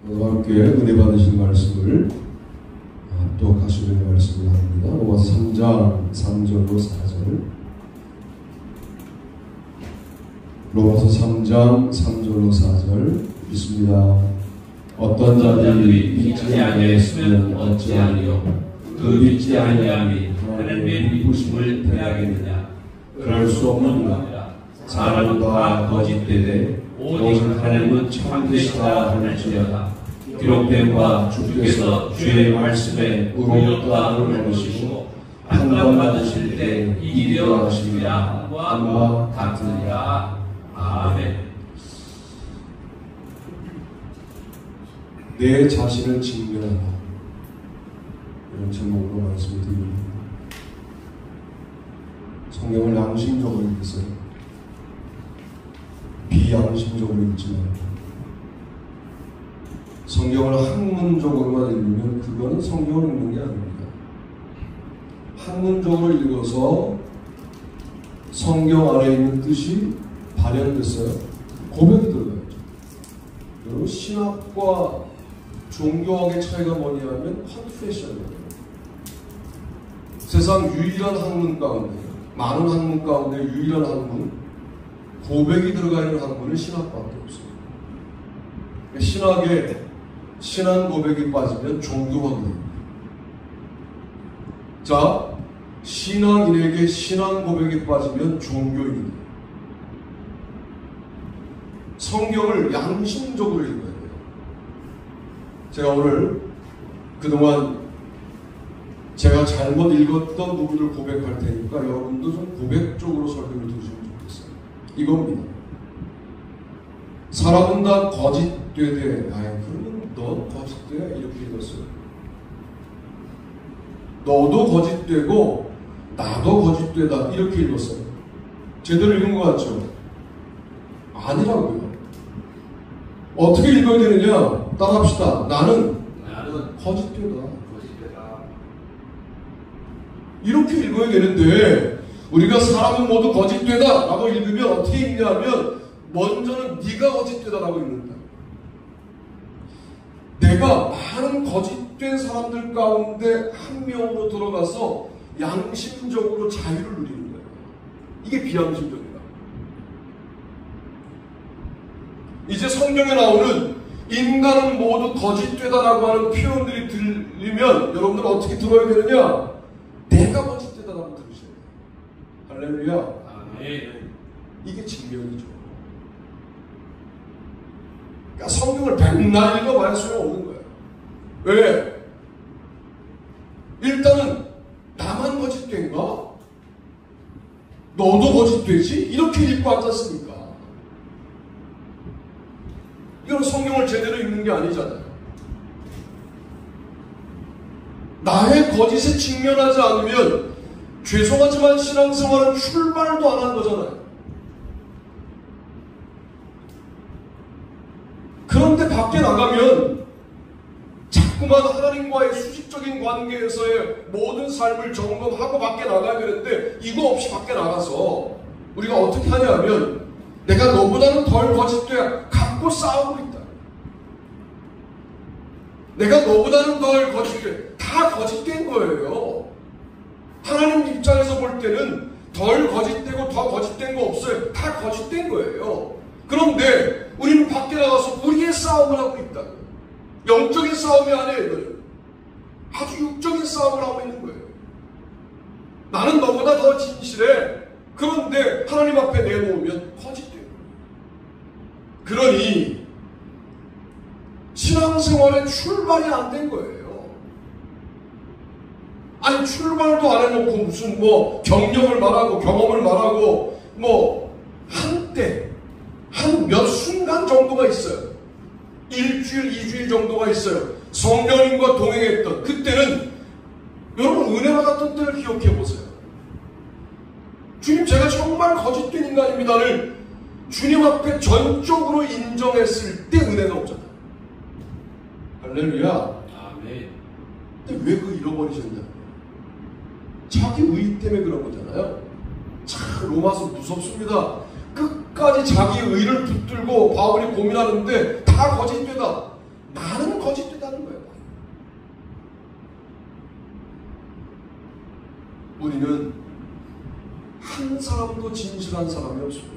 함께 은혜 받으신 말씀을 또 가시는 말씀을 합니다. 로마서 3장 3절로 4절. 로마서 3장 3절로 4절 읽습니다. 어떤 자들이 믿지 아니하였으면 어찌하리요? 그 믿지 아니함이 하나님의 믿으심을 대하겠느냐? 그럴 수 없느니라. 사람은 다 거짓되되 오직 하나님은 참되시다 할지어다. 기록된 바 주께서 주의 말씀에 의롭다 하시고 판단받으실 때 이기려 하심이라 함과 같으니라. 아멘. 내 자신을 직면하라, 이런 제목으로 말씀을 드립니다. 성경을 양심적으로 읽으세요. 비양심적으로 읽지 말고. 성경을 학문적으로만 읽으면 그거는 성경을 읽는 게 아닙니다. 학문적으로 읽어서 성경 안에 있는 뜻이 발현됐어요. 고백이 들어가야죠. 여러분, 신학과 종교학의 차이가 뭐냐면 컨페션이에요. 세상 유일한 학문 가운데, 많은 학문 가운데 유일한 학문, 고백이 들어가 있는 학문은 신학밖에 없어요. 신학에 신앙 고백이 빠지면 종교학이 됩니다. 자, 신앙인에게 신앙 고백이 빠지면 종교인이 돼요. 성경을 양심적으로 읽어야 돼요. 제가 오늘 그동안 제가 잘못 읽었던 부분을 고백할 테니까 여러분도 좀 고백적으로 설명을 들으시면 좋겠어요. 이겁니다. 사람은 다 거짓되되, 그러면 넌 거짓돼? 이렇게 읽었어요. 너도 거짓되고 나도 거짓되다, 이렇게 읽었어요. 제대로 읽은 것 같죠? 아니라고요. 어떻게 읽어야 되느냐? 따라합시다. 나는 거짓되다. 이렇게 읽어야 되는데, 우리가 사람은 모두 거짓되다 라고 읽으면 어떻게 읽냐면, 먼저는 네가 거짓되다 라고 읽는다. 내가 많은 거짓된 사람들 가운데 한 명으로 들어가서 양심적으로 자유를 누리는 거예요. 이게 비양심적이다. 이제 성경에 나오는 인간은 모두 거짓되다라고 하는 표현들이 들리면 여러분들은 어떻게 들어야 되느냐? 내가 거짓되다라고 들으셔야 돼요. 할렐루야. 아멘. 이게 증명이죠. 그러니까 성경을 백날 읽어봐야 소용없는 거예요. 왜? 일단은 나만 거짓된가? 너도 거짓되지? 이렇게 읽고 앉았으니까. 이건 성경을 제대로 읽는 게 아니잖아요. 나의 거짓에 직면하지 않으면 죄송하지만 신앙생활은 출발도 안 한 거잖아요. 그런데 밖에 나가면 자꾸만 하나님과의 수직적인 관계에서의 모든 삶을 점검하고 밖에 나가야 되는데, 이거 없이 밖에 나가서 우리가 어떻게 하냐 하면 내가 너보다는 덜 거짓돼 갖고 싸우고 있다. 내가 너보다는 덜 거짓돼. 다 거짓된 거예요. 하나님 입장에서 볼 때는 덜 거짓되고 더 거짓된 거 없어요. 다 거짓된 거예요. 그런데 우리는 밖에 나가서 우리의 싸움을 하고 있다. 영적인 싸움이 아니에요. 이거는 아주 육적인 싸움을 하고 있는 거예요. 나는 너보다 더 진실해. 그런데 하나님 앞에 내놓으면 거짓돼요. 그러니 신앙생활의 출발이 안 된 거예요. 아니, 출발도 안 해놓고 무슨 경력을 말하고 경험을 말하고 한때 한 몇 순간 정도가 있어요. 일주일, 2주일 정도가 있어요. 성령님과 동행했던 그때는, 여러분 은혜 받았던 때를 기억해 보세요. 주님, 제가 정말 거짓된 인간입니다를 주님 앞에 전적으로 인정했을 때 은혜가 오잖아요. 할렐루야. 아멘. 근데 왜 그거 잃어버리셨냐고요. 자기 의 때문에 그런 거잖아요. 참 로마서 무섭습니다. 끝까지 자기 의를 붙들고 바울이 고민하는데 다 거짓되다. 나는 거짓되다는 거예요. 우리는 한 사람도 진실한 사람이 없습니다.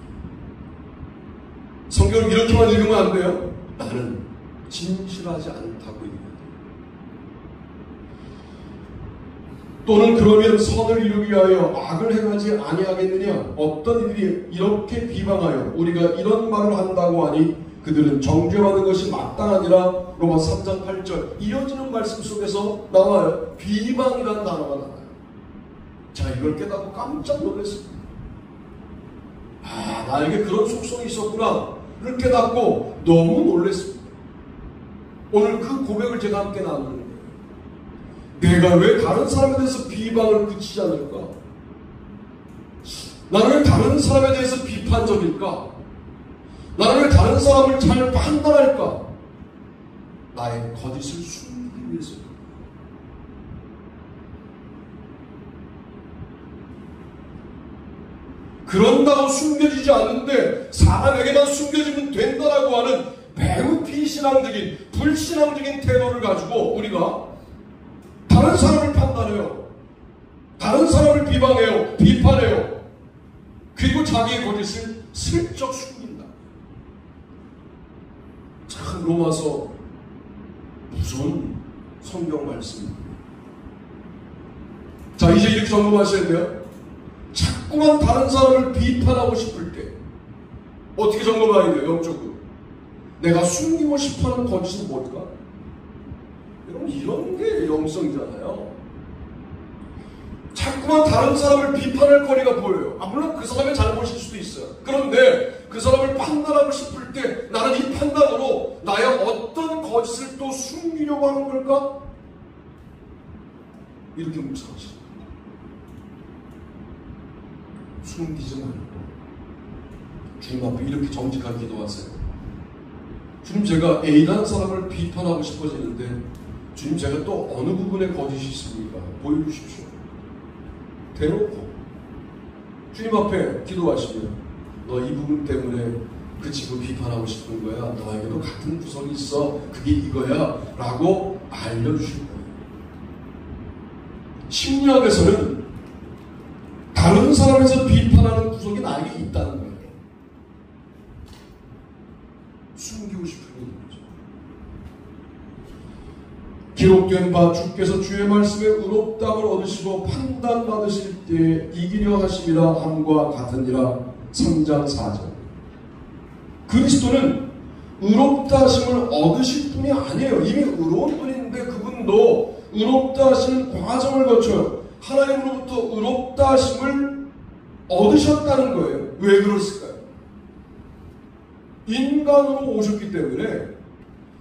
성경을 이렇게만 읽으면 안 돼요. 나는 진실하지 않다고 얘기해요. 또는 그러면 선을 이루기 위하여 악을 행하지 아니하겠느냐? 어떤 이들이 이렇게 비방하여 우리가 이런 말을 한다고 하니 그들은 정죄받는 것이 마땅하니라. 로마 3장 8절 이어지는 말씀 속에서 나와요. 비방이라는 단어가 나와요. 자, 이걸 깨닫고 깜짝 놀랐습니다. 아, 나에게 그런 속성이 있었구나 를 깨닫고 너무 놀랐습니다. 오늘 그 고백을 제가 함께 나누는 거예요. 내가 왜 다른 사람에 대해서 비방을 그치지 않을까? 나는 왜 다른 사람에 대해서 비판적일까? 나는 왜 다른 사람을 잘 판단할까? 나의 거짓을 숨기기 위해서. 그런다고 숨겨지지 않는데 사람에게만 숨겨지면 된다라고 하는 매우 비신앙적인 불신앙적인 태도를 가지고 우리가 다른 사람을 판단해요. 다른 사람을 비방해요. 비판해요. 그리고 자기의 거짓을 슬쩍 숨긴다. 참 로마서 무서운 성경 말씀입니다. 자, 이제 이렇게 점검하셔야 돼요. 자꾸만 다른 사람을 비판하고 싶을 때 어떻게 점검해야 돼요? 영적으로 내가 숨기고 싶어하는 거짓은 뭘까? 여러분, 이런 게 영성이잖아요. 자꾸만 다른 사람을 비판할 거리가 보여요. 물론 그 사람의 잘못일 수도 있어요. 그런데 그 사람을 판단하고 싶을 때 나는 이 판단으로 나의 어떤 거짓을 또 숨기려고 하는 걸까? 이렇게 묵상하시죠. 숨기지 말고 주님 앞에 이렇게 정직하게 기도하세요. 주님, 제가 A라는 사람을 비판하고 싶어지는데 주님, 제가 또 어느 부분에 거짓이 있습니까? 보여주십시오. 대놓고 주님 앞에 기도하시면 너 이 부분 때문에 그 집을 비판하고 싶은 거야. 너에게도 같은 구석이 있어. 그게 이거야 라고 알려주실 거예요. 심리학에서는 다른 사람에서 비판하는 구석이 나에게 있다는 거예요. 숨기고 싶은 거죠. 기록된 바 주께서 주의 말씀에 의롭다함을 얻으시고 판단받으실 때 이기려 하심이라 함과 같으니라. 3장 4절. 그리스도는 의롭다 하심을 얻으실 분이 아니에요. 이미 의로운 분인데 그분도 의롭다 하시는 과정을 거쳐요. 하나님으로부터 의롭다 하심을 얻으셨다는 거예요. 왜 그랬을까요? 인간으로 오셨기 때문에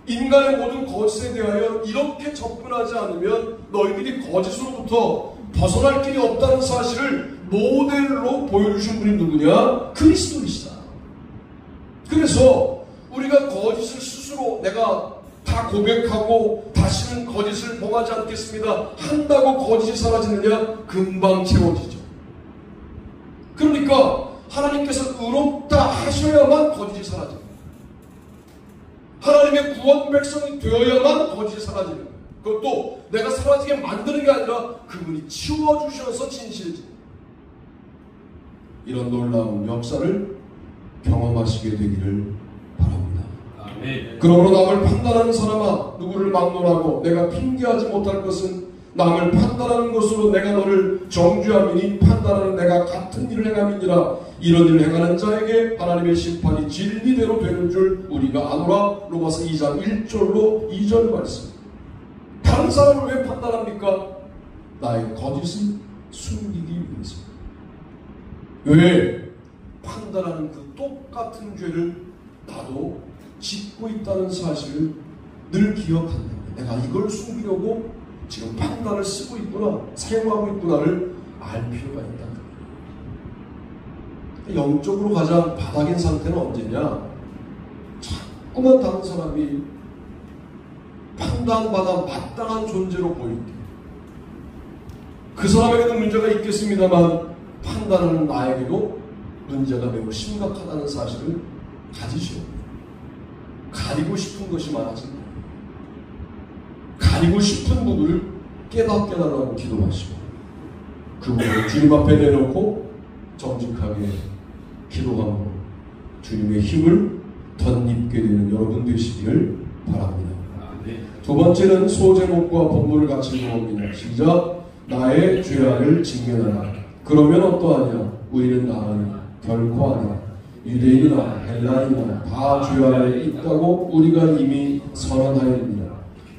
인간의 모든 거짓에 대하여 이렇게 접근하지 않으면 너희들이 거짓으로부터 벗어날 길이 없다는 사실을 모델로 보여주신 분이 누구냐? 그리스도이시다. 그래서 우리가 거짓을 스스로 내가 다 고백하고 다시는 거짓을 범하지 않겠습니다 한다고 거짓이 사라지느냐? 금방 채워지죠. 그러니까 하나님께서 의롭다 하셔야만 거짓이 사라집니다. 하나님의 구원 백성이 되어야만 거짓이 사라지는 거예요. 그것도 내가 사라지게 만드는 게 아니라 그분이 치워주셔서 진실해집니다. 이런 놀라운 역사를 경험하시게 되기를 바랍니다. 아멘. 그러므로 남을 판단하는 사람아, 누구를 막론하고 내가 핑계하지 못할 것은 남을 판단하는 것으로 내가 너를 정죄함이니 판단하는 내가 같은 일을 행함이니라. 이런 일을 행하는 자에게 하나님의 심판이 진리대로 되는 줄 우리가 아노라. 로마서 2장 1절로 2절 말씀. 다른 사람을 왜 판단합니까? 나의 거짓을 숨기기 위해서. 왜? 판단하는 그 똑같은 죄를 나도 짓고 있다는 사실을 늘 기억한다. 내가 이걸 숨기려고 지금 판단을 쓰고 있구나, 사용하고 있구나를 알 필요가 있다. 영적으로 가장 바닥인 상태는 언제냐? 자꾸만 다른 사람이 판단받아 마땅한 존재로 보일 때, 그 사람에게도 문제가 있겠습니다만 판단하는 나에게도 문제가 매우 심각하다는 사실을 가지시오. 가리고 싶은 것이 많아진 거예요. 가리고 싶은 부분을 깨닫게 달라고 기도하시고 그 부분을 주님 앞에 내놓고 정직하게 기도함으로 주님의 힘을 덧입게 되는 여러분 되시기를 바랍니다. 두 번째는 소제목과 본문을 같이 읽어봅니다. 시작. 나의 죄악을 직면하라. 그러면 어떠하냐? 우리는 나으니 결코 아니라. 유대인이나 헬라인이나 다 죄 아래 있다고 우리가 이미 선언하였느니라.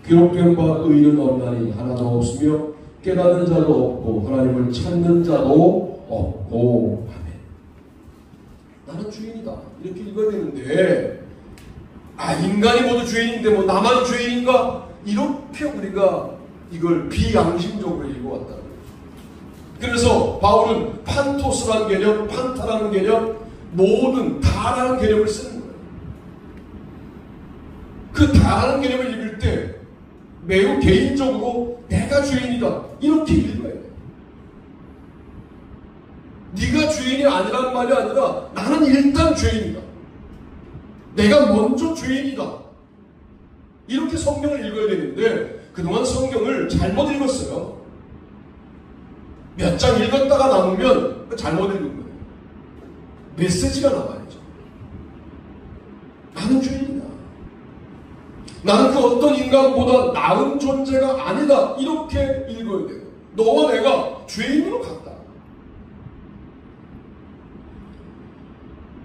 기록된 바 의인은 없나니 하나도 없으며 깨닫는 자도 없고 하나님을 찾는 자도 없고. 아멘. 나는 죄인이다. 이렇게 읽어야 되는데 인간이 모두 죄인인데 뭐 나만 죄인인가? 이렇게 우리가 이걸 비양심적으로 읽어왔다. 그래서 바울은 판토스라는 개념, 판타라는 개념, 모든 다라는 개념을 쓰는 거예요. 그 다라는 개념을 읽을 때 매우 개인적으로 내가 죄인이다 이렇게 읽어야 돼요. 네가 죄인이 아니란 말이 아니라 나는 일단 죄인이다. 내가 먼저 죄인이다. 이렇게 성경을 읽어야 되는데 그동안 성경을 잘못 읽었어요. 몇 장 읽었다가 남으면 잘못 읽은 거예요. 메시지가 나와야죠. 나는 죄인이다. 나는 그 어떤 인간보다 나은 존재가 아니다. 이렇게 읽어야 돼요. 너와 내가 죄인으로 같다.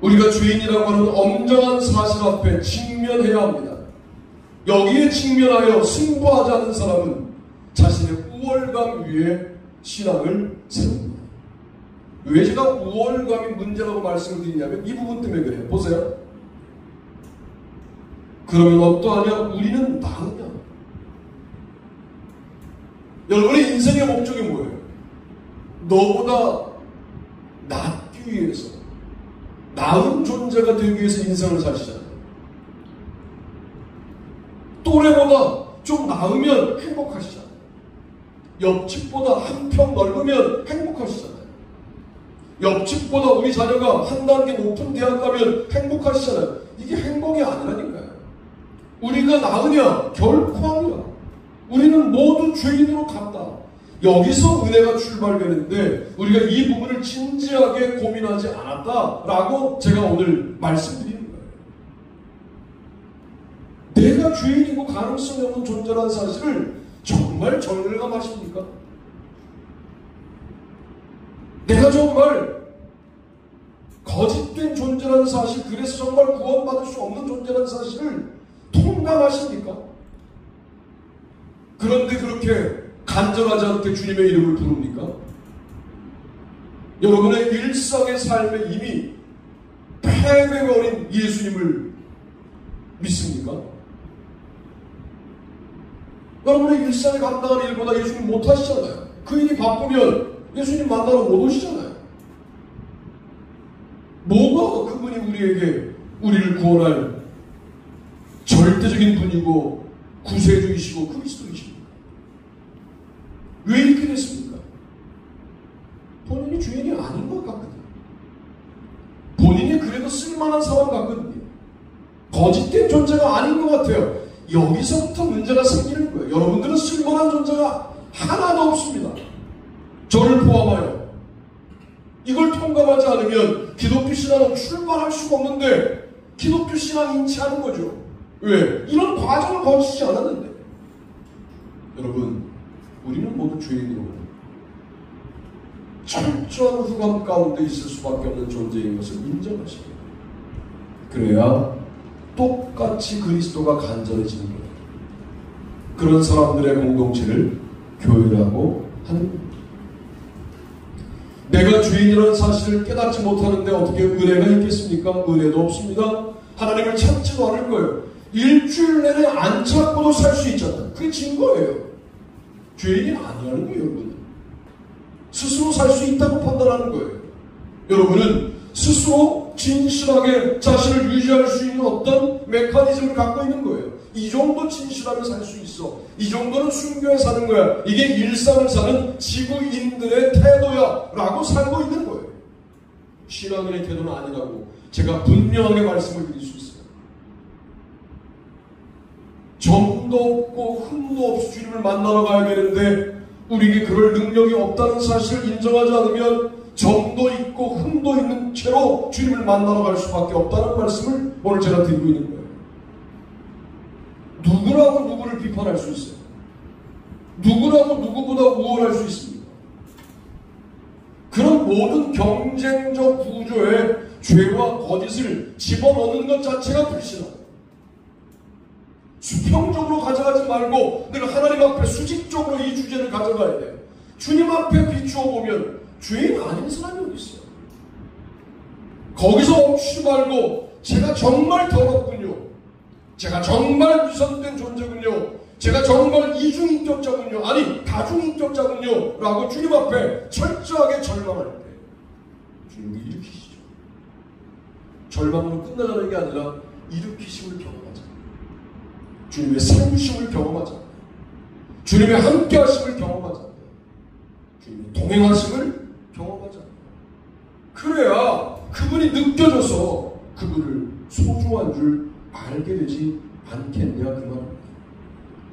우리가 죄인이라고 하는 엄정한 사실 앞에 직면해야 합니다. 여기에 직면하여 승부하지 않는 사람은 자신의 우월감 위에 신앙을 세웁니다. 왜 제가 우월감이 문제라고 말씀을 드리냐면 이 부분 때문에 그래요. 보세요. 그러면 어떠하냐? 우리는 나으냐? 여러분의 인생의 목적이 뭐예요? 너보다 낫기 위해서, 나은 존재가 되기 위해서 인생을 사시잖아요. 또래보다 좀 나으면 행복하시잖아요. 옆집보다 한 평 넓으면 행복하시잖아요. 옆집보다 우리 자녀가 한 단계 높은 대학 가면 행복하시잖아요. 이게 행복이 아니라니까요. 우리가 나으냐? 결코 아니야. 우리는 모두 죄인으로 같다. 여기서 은혜가 출발되는데 우리가 이 부분을 진지하게 고민하지 않았다라고 제가 오늘 말씀드리는 거예요. 내가 죄인이고 가능성이 없는 존재라는 사실을 정말 절감하십니까? 내가 정말 거짓된 존재라는 사실, 그래서 정말 구원받을 수 없는 존재라는 사실을 통감하십니까? 그런데 그렇게 간절하지 않게 주님의 이름을 부릅니까? 여러분의 일상의 삶에 이미 패배가 어린 예수님을 믿습니까? 여러분의 일상에 감당하는 일보다 예수님 못하시잖아요. 그 일이 바쁘면 예수님 만나러 못 오시잖아요. 뭐가 그분이 우리를 구원할 절대적인 분이고 구세주이시고 그리스도이십니까? 왜 이렇게 됐습니까? 본인이 주인이 아닌 것 같거든요. 본인이 그래도 쓸만한 사람 같거든요. 거짓된 존재가 아닌 것 같아요. 여기서부터 문제가 생기는 거예요. 여러분들은 쓸만한 존재가 하나도 없습니다. 저를 포함하여. 이걸 통감하지 않으면 기독교 신앙은 출발할 수가 없는데 기독교 신앙 인치하는 거죠. 왜? 이런 과정을 거치지 않았는데. 여러분, 우리는 모두 죄인으로 철저한 후감 가운데 있을 수밖에 없는 존재인 것을 인정하시고 그래야 똑같이 그리스도가 간절해지는 거예요. 그런 사람들의 공동체를 교회라고 하는 거예요. 내가 죄인이라는 사실을 깨닫지 못하는데 어떻게 은혜가 있겠습니까? 은혜도 없습니다. 하나님을 찾지도 않을 거예요. 일주일 내내 안 찾고도 살 수 있잖아요. 그게 증거예요. 죄인이 아니라는 거예요, 여러분. 스스로 살 수 있다고 판단하는 거예요. 여러분은 스스로 진실하게 자신을 유지할 수 있는 어떤 메커니즘을 갖고 있는 거예요. 이 정도 진실하게 살 수 있어. 이 정도는 순교에 사는 거야. 이게 일상을 사는 지구인들의 태도야 라고 살고 있는 거예요. 신앙인의 태도는 아니라고 제가 분명하게 말씀을 드릴 수 있어요. 정도 없고 흠도 없이 주님을 만나러 가야 되는데 우리에게 그럴 능력이 없다는 사실을 인정하지 않으면 정도 있고 흠도 있는 채로 주님을 만나러 갈 수밖에 없다는 말씀을 오늘 제가 드리고 있는 거예요. 누구라고 누구를 비판할 수 있어요? 누구라고 누구보다 우월할 수 있습니까? 그런 모든 경쟁적 구조에 죄와 거짓을 집어넣는 것 자체가 불신앙. 수평적으로 가져가지 말고 늘 하나님 앞에 수직적으로 이 주제를 가져가야 돼요. 주님 앞에 비추어 보면 죄인 아닌 사람이 어디 있어요? 거기서 멈추지 말고 제가 정말 더럽군요. 제가 정말 위선된 존재군요. 제가 정말 이중인격자군요. 아니 다중인격자군요. 라고 주님 앞에 철저하게 절망할 때 주님이 일으키시죠. 절망으로 끝나자는 게 아니라 일으키심을 경험하자. 주님의 세우심을 경험하자. 주님의 함께하심을 경험하자. 주님의 동행하심을 경험하자. 그래야 그분이 느껴져서 그분을 소중한 줄 알게 되지 않겠냐 그 말입니다.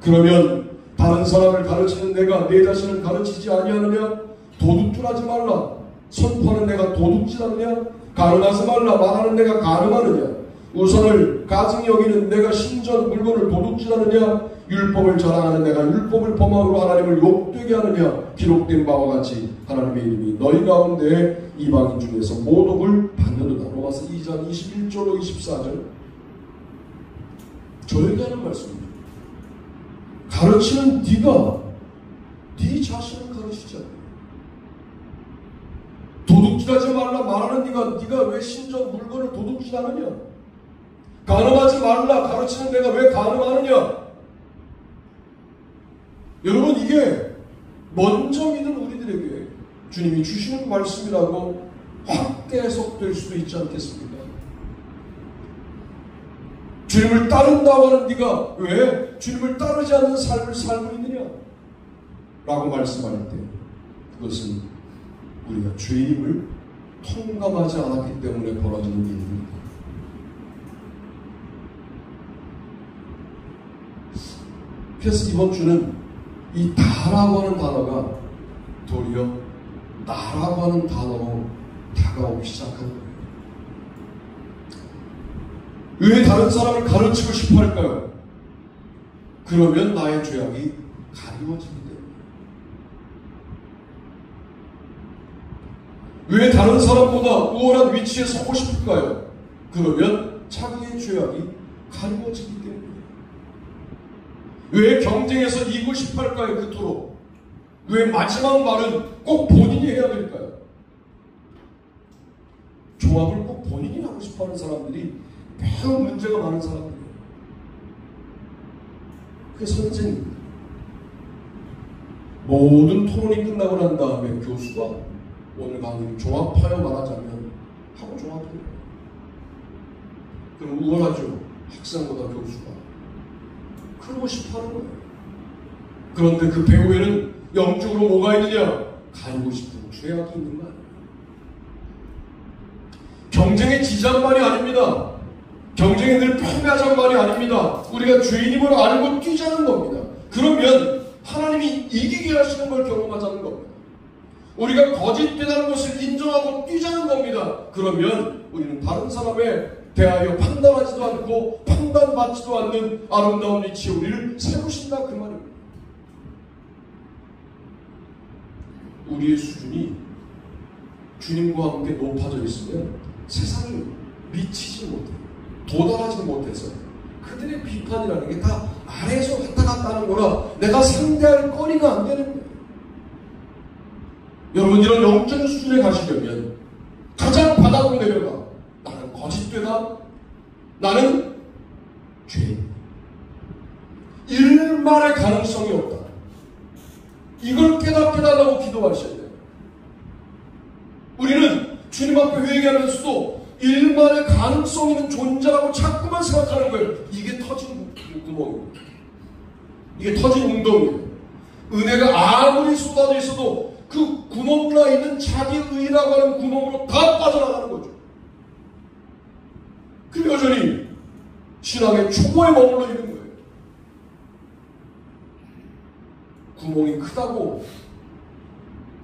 그러면 다른 사람을 가르치는 내가 내 자신을 가르치지 아니하느냐? 도둑질하지 말라 선포하는 내가 도둑질하느냐? 가늠하지 말라 말하는 내가 가늠하느냐? 우선을 가증히 여기는 내가 신전 물건을 도둑질하느냐? 율법을 자랑하는 내가 율법을 범함으로 하나님을 욕되게 하느냐? 기록된 바와 같이 하나님의 이름이 너희 가운데 이방인 중에서 모독을 받는도다. 로마서 2장 21절로 24절 저에게 하는 말씀입니다. 가르치는 네가 네 자신을 가르치지 않아. 도둑질하지 말라 말하는 네가 왜 신전 물건을 도둑질하느냐? 가늠하지 말라 가르치는 내가 왜 가늠하느냐? 여러분 이게 먼저 믿은 우리들에게 주님이 주시는 말씀이라고 확대 해석될 수도 있지 않겠습니까? 주님을 따른다고 하는 네가 왜 주님을 따르지 않는 삶을 살고 있느냐? 라고 말씀할 때 그것은 우리가 죄임을 통감하지 않았기 때문에 벌어지는 일입니다. 그래서 이번 주는 이 다라고 하는 단어가 도리어 나라고 하는 단어로 다가오기 시작한 거예요. 왜 다른 사람을 가르치고 싶어 할까요? 그러면 나의 죄악이 가리워지기 때문에. 왜 다른 사람보다 우월한 위치에 서고 싶을까요? 그러면 자기의 죄악이 가리워지기 때문에. 왜 경쟁에서 이기고 싶어 할까요? 그토록. 왜 마지막 말은 꼭 본인이 해야 될까요? 조합을 꼭 본인이 하고 싶어 하는 사람들이 매우 문제가 많은 사람들이에요. 그게 선생입니다. 모든 토론이 끝나고 난 다음에 교수가 오늘 강의 종합하여 말하자면 하고 종합해요. 그럼 우월하죠. 학생보다 교수가. 그러고 싶어 하는 거예요. 그런데 그 배후에는 영적으로 뭐가 있느냐? 가리고 싶은 죄악이 있는 거 아니에요. 경쟁에 지자는 말이 아닙니다. 경쟁에 늘 패배하자는 말이 아닙니다. 우리가 죄인임을 알고 뛰자는 겁니다. 그러면 하나님이 이기게 하시는 걸 경험하자는 겁니다. 우리가 거짓되다는 것을 인정하고 뛰자는 겁니다. 그러면 우리는 다른 사람에 대하여 판단하지도 않고 판단받지도 않는 아름다운 위치에 우리를 세우신다 그 말입니다. 우리의 수준이 주님과 함께 높아져 있으면 세상이 미치지 못해요. 도달하지 못해서 그들의 비판이라는 게 다 아래에서 왔다 갔다 하는 거라 내가 상대할 거리가 안 되는 거예요. 여러분 이런 영적인 수준에 가시려면 가장 바닥으로 내려가. 나는 거짓되다. 나는 죄인. 일말의 가능성이 없다. 이걸 깨닫게 달라고 기도하셔야 돼요. 우리는 주님 앞에 회개하면서도 일말의 가능성 있는 존재라고 자꾸만 생각하는 거예요. 이게 터진 구멍이에요. 이게 터진 웅덩이에요. 은혜가 아무리 쏟아져 있어도 그 구멍 나 있는 자기 의라고 하는 구멍으로 다 빠져나가는 거죠. 그 여전히 신앙의 초보에 머물러 있는 거예요. 구멍이 크다고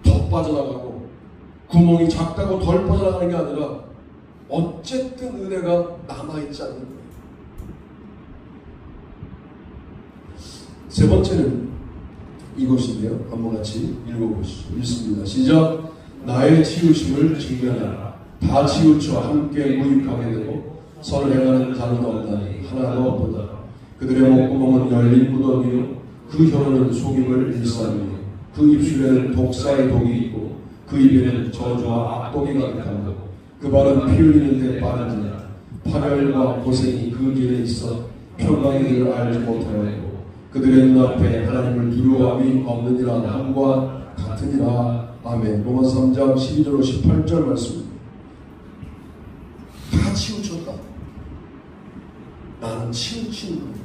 더 빠져나가고 구멍이 작다고 덜 빠져나가는 게 아니라 어쨌든 은혜가 남아있지 않는 거예요. 세 번째는 이것인데요. 한번 같이 읽어보시죠. 읽습니다. 시작. 나의 치우심을 직면하라. 다 치우쳐 함께 무익하게 되고 서로 행하는 자는 없나니 하나도 없도다. 그들의 목구멍은 열린 무덤이요 그 혀는 속임을 일삼이요 그 입술에는 독사의 독이 있고 그 입에는 저주와 악독이 가득하고 그 발은 피 흘리는 데 빠르니라. 파멸과 고생이 그 길에 있어 평강의 길을 알지 못하였고 그들의 눈앞에 하나님을 두려움이 없느니라 함과 같으니라. 아멘. 로마서 3장 12절로 18절 말씀입니다. 다 치우쳤다. 나는 치우친 거예요.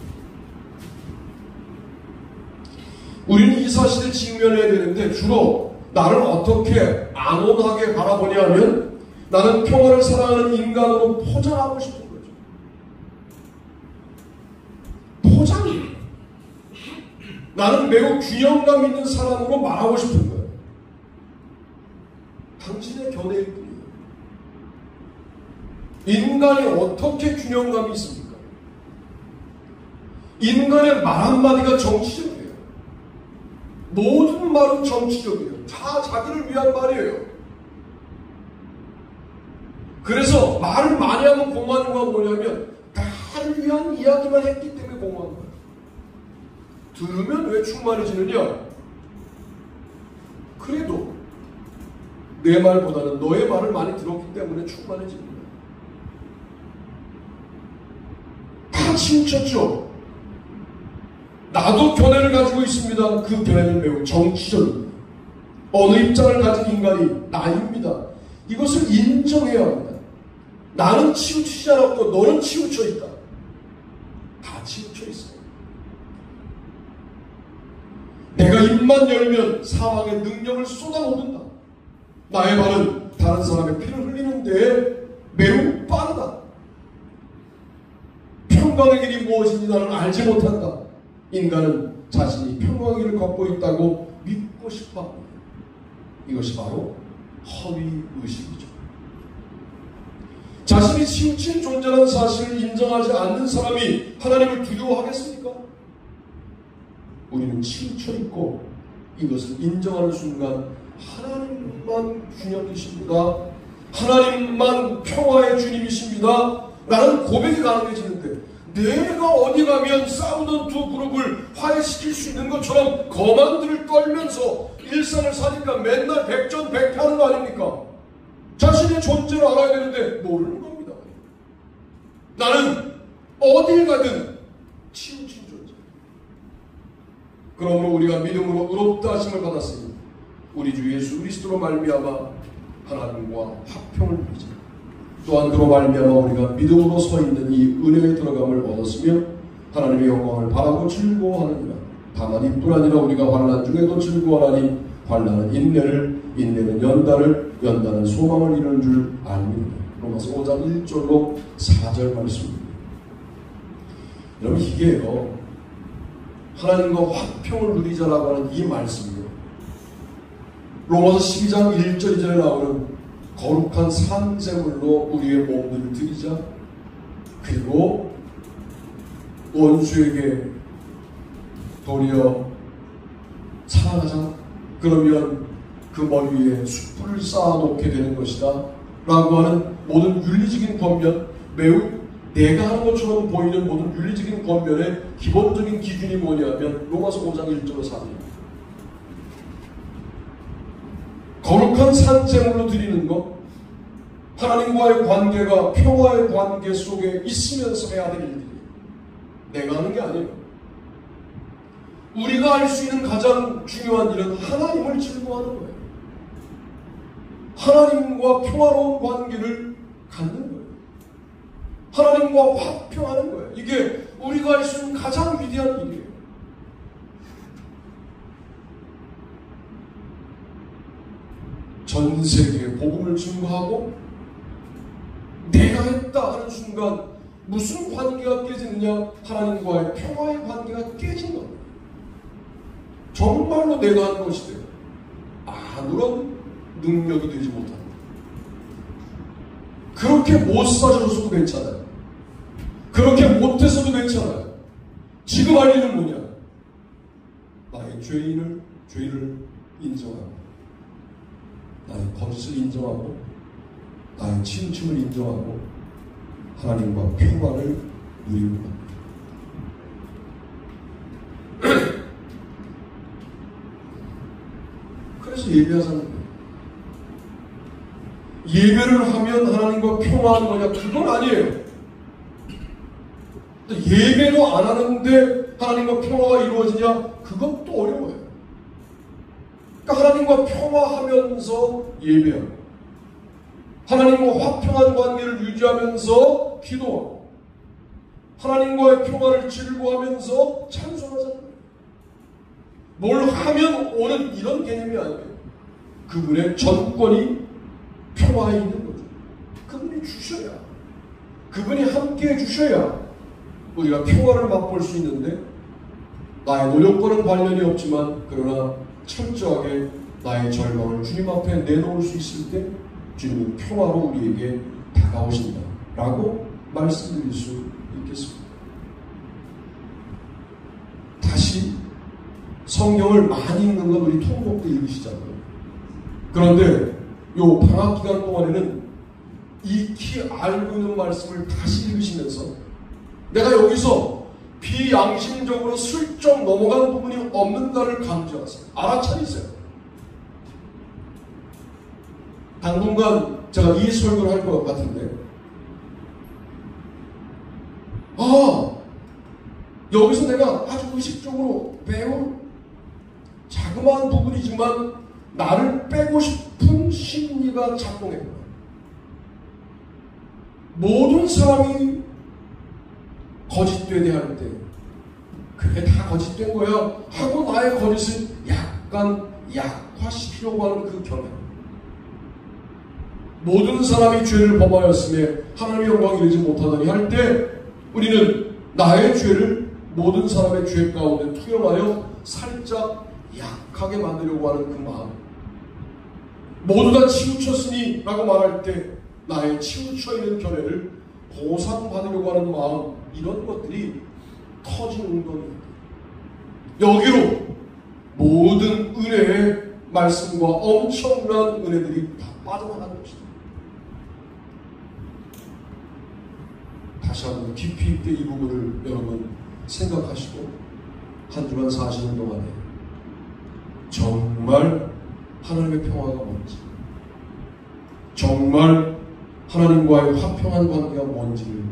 우리는 이 사실을 직면해야 되는데 주로 나를 어떻게 안온하게 바라보냐면 나는 평화를 사랑하는 인간으로 포장하고 싶은 거죠. 포장이에요. 나는 매우 균형감 있는 사람으로 말하고 싶은 거예요. 당신의 견해일 뿐이에요. 인간이 어떻게 균형감이 있습니까? 인간의 말 한마디가 정치적이에요. 모든 말은 정치적이에요. 다 자기를 위한 말이에요. 그래서 말을 많이 하면 공허한 건 뭐냐면 나를 위한 이야기만 했기 때문에 공허한 거예요. 들으면 왜 충만해지느냐? 그래도 내 말보다는 너의 말을 많이 들었기 때문에 충만해지는 거예요. 다 치우쳤죠? 나도 견해를 가지고 있습니다. 그 견해는 매우 정치적입니다. 어느 입장을 가진 인간이 나입니다. 이것을 인정해야 합니다. 나는 치우치지 않았고 너는 치우쳐 있다. 다 치우쳐 있어요. 내가 입만 열면 사망의 능력을 쏟아놓는다. 나의 발은 다른 사람의 피를 흘리는데 매우 빠르다. 평강의 길이 무엇인지 나는 알지 못한다. 인간은 자신이 평강의 길을 걷고 있다고 믿고 싶어. 이것이 바로 허위의식이죠. 자신이 치우친 존재라는 사실을 인정하지 않는 사람이 하나님을 두려워하겠습니까? 우리는 치우쳐 있고 이것을 인정하는 순간 하나님만 균형이십니다. 하나님만 평화의 주님이십니다. 라는 고백이 가능해지는데 내가 어디 가면 싸우던 두 그룹을 화해시킬 수 있는 것처럼 거만들을 떨면서 일상을 사니까 맨날 백전백패하는 거 아닙니까? 자신의 존재를 알아야 되는데 모르는 겁니다. 나는 어딜 가든 치우친 존재. 그러므로 우리가 믿음으로 의롭다 하심을 받았으니 우리 주 예수 그리스도로 말미암아 하나님과 화평을 누리자. 또한 그로 말미암아 우리가 믿음으로 서 있는 이 은혜에 들어감을 얻었으며 하나님의 영광을 바라고 즐거워하느니라. 다만 이뿐 아니라 우리가 환난 중에도 즐거워하니 환난은 인내를, 인내는 연단을, 연단은 소망을 이루는 줄 압니다. 로마서 5장 1절로 4절 말씀입니다. 여러분 이게요 하나님과 화평을 누리자라고 하는 이 말씀이요 로마서 12장 1절 2절에 나오는 거룩한 산제물로 우리의 몸들을 드리자. 그리고 원수에게 도리어 사랑하자. 그러면 그 머리 위에 숯불을 쌓아놓게 되는 것이다 라고 하는 모든 윤리적인 권면, 매우 내가 하는 것처럼 보이는 모든 윤리적인 권면의 기본적인 기준이 뭐냐면 로마서 5장 1절로 4절입니다. 거룩한 산제물로 드리는 것, 하나님과의 관계가 평화의 관계 속에 있으면서 해야 될 일들이에요. 내가 하는 게 아니에요. 우리가 할 수 있는 가장 중요한 일은 하나님을 즐거워하는 거예요. 하나님과 평화로운 관계를 갖는 거예요. 하나님과 화평하는 거예요. 이게 우리가 할 수 있는 가장 위대한 일이에요. 전 세계에 복음을 증거하고 내가 했다 하는 순간 무슨 관계가 깨지느냐? 하나님과의 평화의 관계가 깨진 겁니다. 정말로 내가 한 것이 돼요. 아무런 능력이 되지 못합니다. 그렇게 못 사줘서도 괜찮아요. 그렇게 못해서도 괜찮아요. 지금 할 일은 뭐냐? 나의 죄를 인정하고, 나의 거짓을 인정하고, 나의 치우침을 인정하고, 하나님과 평화를 누리는 겁니다. 그래서 예배하자는 거예요. 예배를 하면 하나님과 평화하는 거냐? 그건 아니에요. 예배도 안 하는데 하나님과 평화가 이루어지냐? 그것도 어려워요. 그러니까 하나님과 평화하면서 예배하고, 하나님과 화평한 관계를 유지하면서 기도하고, 하나님과의 평화를 즐거워하면서 찬송하자는 거예요. 뭘 하면 오는 이런 개념이 아니에요. 그분의 전권이 평화에 있는 거죠. 그분이 주셔야, 그분이 함께 해주셔야 우리가 평화를 맛볼 수 있는데, 나의 노력과는 관련이 없지만 그러나 철저하게 나의 절망을 주님 앞에 내놓을 수 있을 때 주님은 평화로 우리에게 다가오신다 라고 말씀드릴 수 있겠습니다. 다시 성경을 많이 읽는 건 우리 통독도 읽으시잖아요. 그런데 요 방학 기간 동안에는 익히 알고 있는 말씀을 다시 읽으시면서 내가 여기서 비양심적으로 슬쩍 넘어간 부분이 없는가를 강조하세요. 알아차리세요. 당분간 제가 이 설교를 할 것 같은데, 여기서 내가 아주 의식적으로 배운 자그마한 부분이지만 나를 빼고 싶은 심리가 작동했구나. 모든 사람이 거짓되게 대할 때 그게 다 거짓된 거야 하고 나의 거짓을 약간 약화시키려고 하는 그 경향. 모든 사람이 죄를 범하였음에 하나님의 영광을 이루지 못하더니 할 때 우리는 나의 죄를 모든 사람의 죄 가운데 투영하여 살짝 약하게 만들려고 하는 그 마음. 모두 다 치우쳤으니 라고 말할 때 나의 치우쳐 있는 견해를 보상받으려고 하는 마음, 이런 것들이 터진 운동입니다. 여기로 모든 은혜의 말씀과 엄청난 은혜들이 다 빠져나가는 것입니다. 다시 한번 깊이 있게 이 부분을 여러분 생각하시고 한 주간 사시는 동안에 정말 하나님의 평화가 뭔지, 정말 하나님과의 화평한 관계가 뭔지를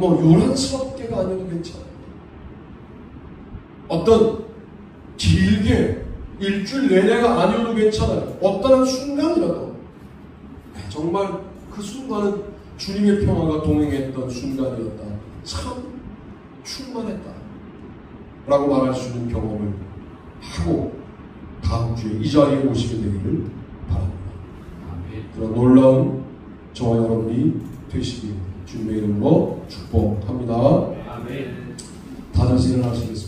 요란스럽게가 아니어도 괜찮아요. 어떤 길게 일주일 내내가 아니어도 괜찮아요. 어떤 한 순간이라도 정말 그 순간은 주님의 평화가 동행했던 순간이었다. 참 충만했다 라고 말할 수 있는 경험을 하고 다음 주에 이 자리에 오시게 되기를 바랍니다. 그런 놀라운 저와 여러분이 되시길 주님의 이름으로 축복합니다. 다들 일어나시겠습니다.